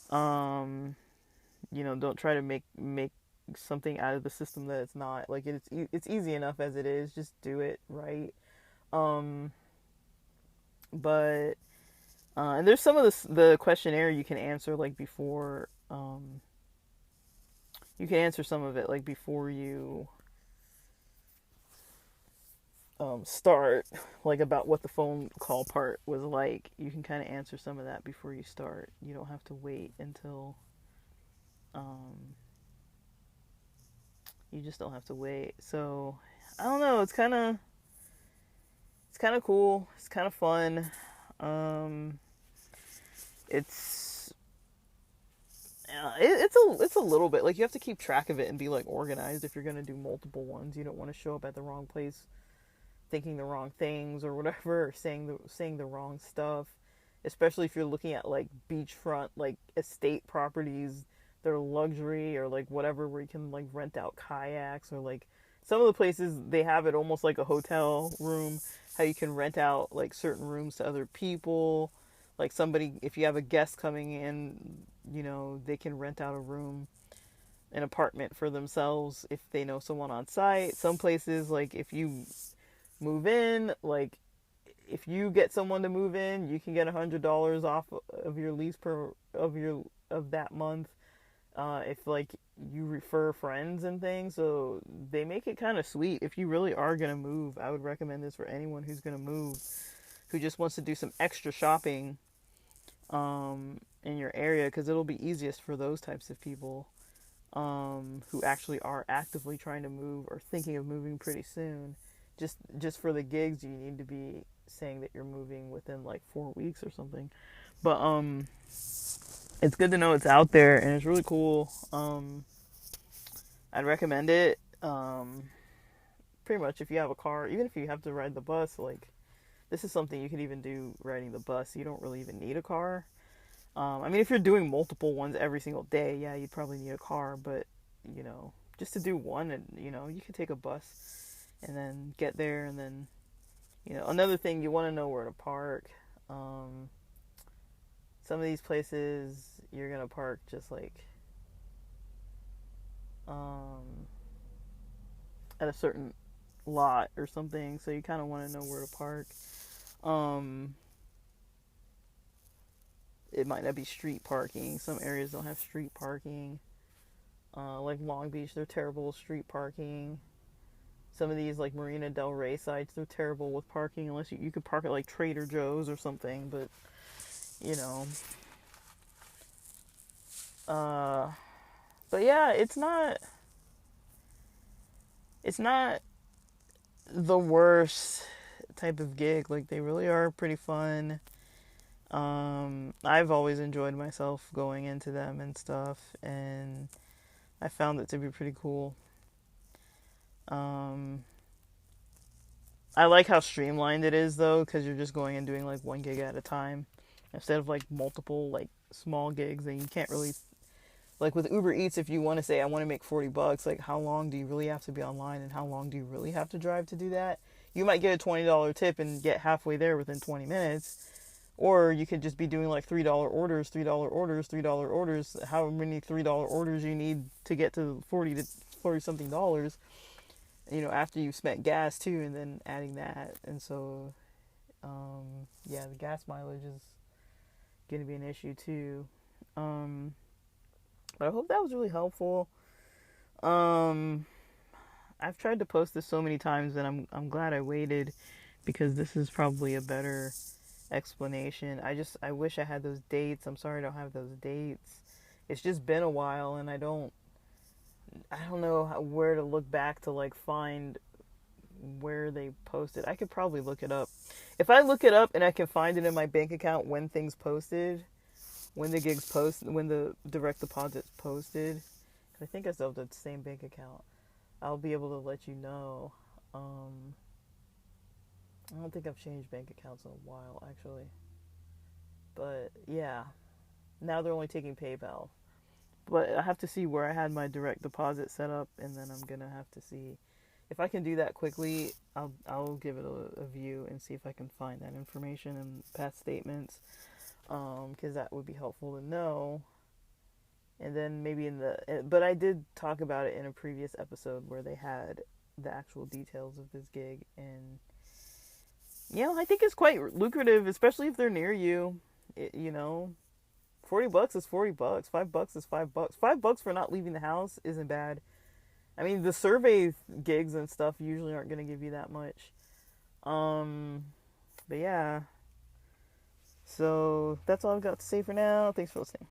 S1: You know, don't try to make something out of the system that it's not. Like it's easy enough as it is. Just do it right. But and there's some of the questionnaire you can answer like before. You can answer some of it like before you start, like about what the phone call part was like. You can kind of answer some of that before you start. You don't have to wait until You just don't have to wait. So I don't know. It's kind of cool. It's kind of fun. Um, it's it's a little bit like you have to keep track of it and be like organized if you're gonna do multiple ones. You don't want to show up at the wrong place thinking the wrong things or whatever, or saying the wrong stuff. Especially if you're looking at like beachfront, like estate properties, they're luxury or like whatever, where you can like rent out kayaks, or like some of the places they have it almost like a hotel room, how you can rent out like certain rooms to other people. Like somebody, if you have a guest coming in, they can rent out a room, an apartment for themselves if they know someone on site. Some places, like if you move in, like if you get someone to move in, you can get $100 off of your lease of that month. If like you refer friends and things, so they make it kind of sweet. If you really are gonna move, I would recommend this for anyone who's gonna move, who just wants to do some extra shopping, in your area, because it'll be easiest for those types of people, who actually are actively trying to move or thinking of moving pretty soon. Just for the gigs, you need to be saying that you're moving within like 4 weeks or something. But it's good to know it's out there and it's really cool. I'd recommend it. Pretty much if you have a car, even if you have to ride the bus, like this is something you could even do riding the bus. You don't really even need a car. I mean, if you're doing multiple ones every single day, yeah, you'd probably need a car. But just to do one, and you could take a bus and then get there, and then another thing, you want to know where to park. Some of these places you're gonna park just like at a certain lot or something, so you kind of want to know where to park. Um, it might not be street parking. Some areas don't have street parking. Like Long Beach, they're terrible with street parking. Some of these like Marina Del Rey sites, they're terrible with parking, unless you could park at like Trader Joe's or something. But you know, uh, but yeah, it's not the worst type of gig. Like they really are pretty fun. I've always enjoyed myself going into them and stuff, and I found it to be pretty cool. Um, I like how streamlined it is though, because you're just going and doing like one gig at a time instead of like multiple like small gigs, and you can't really, like with Uber Eats, if you want to say I want to make $40, like how long do you really have to be online and how long do you really have to drive to do that? You might get a $20 tip and get halfway there within 20 minutes. Or you could just be doing like $3 orders, $3 orders, $3 orders. How many $3 orders you need to get to 40 something dollars, after you've spent gas too, and then adding that. And so, yeah, the gas mileage is going to be an issue too. Um, but I hope that was really helpful. Um, I've tried to post this so many times, and I'm glad I waited, because this is probably a better explanation. I wish I had those dates. I'm sorry I don't have those dates. It's just been a while, and I don't know where to look back to like find where they posted. I could probably look it up. If I look it up and I can find it in my bank account when things posted, when the gigs post, when the direct deposits posted, 'cause I think I still have the same bank account, I'll be able to let you know. I don't think I've changed bank accounts in a while, actually. But yeah, now they're only taking PayPal. But I have to see where I had my direct deposit set up, and then I'm gonna have to see if I can do that quickly. I'll give it a view and see if I can find that information in past statements, because that would be helpful to know. And then maybe but I did talk about it in a previous episode where they had the actual details of this gig, and I think it's quite lucrative, especially if they're near you. $40 is $40. $5 is $5. $5 for not leaving the house isn't bad. I mean, the survey gigs and stuff usually aren't going to give you that much. But yeah. So that's all I've got to say for now. Thanks for listening.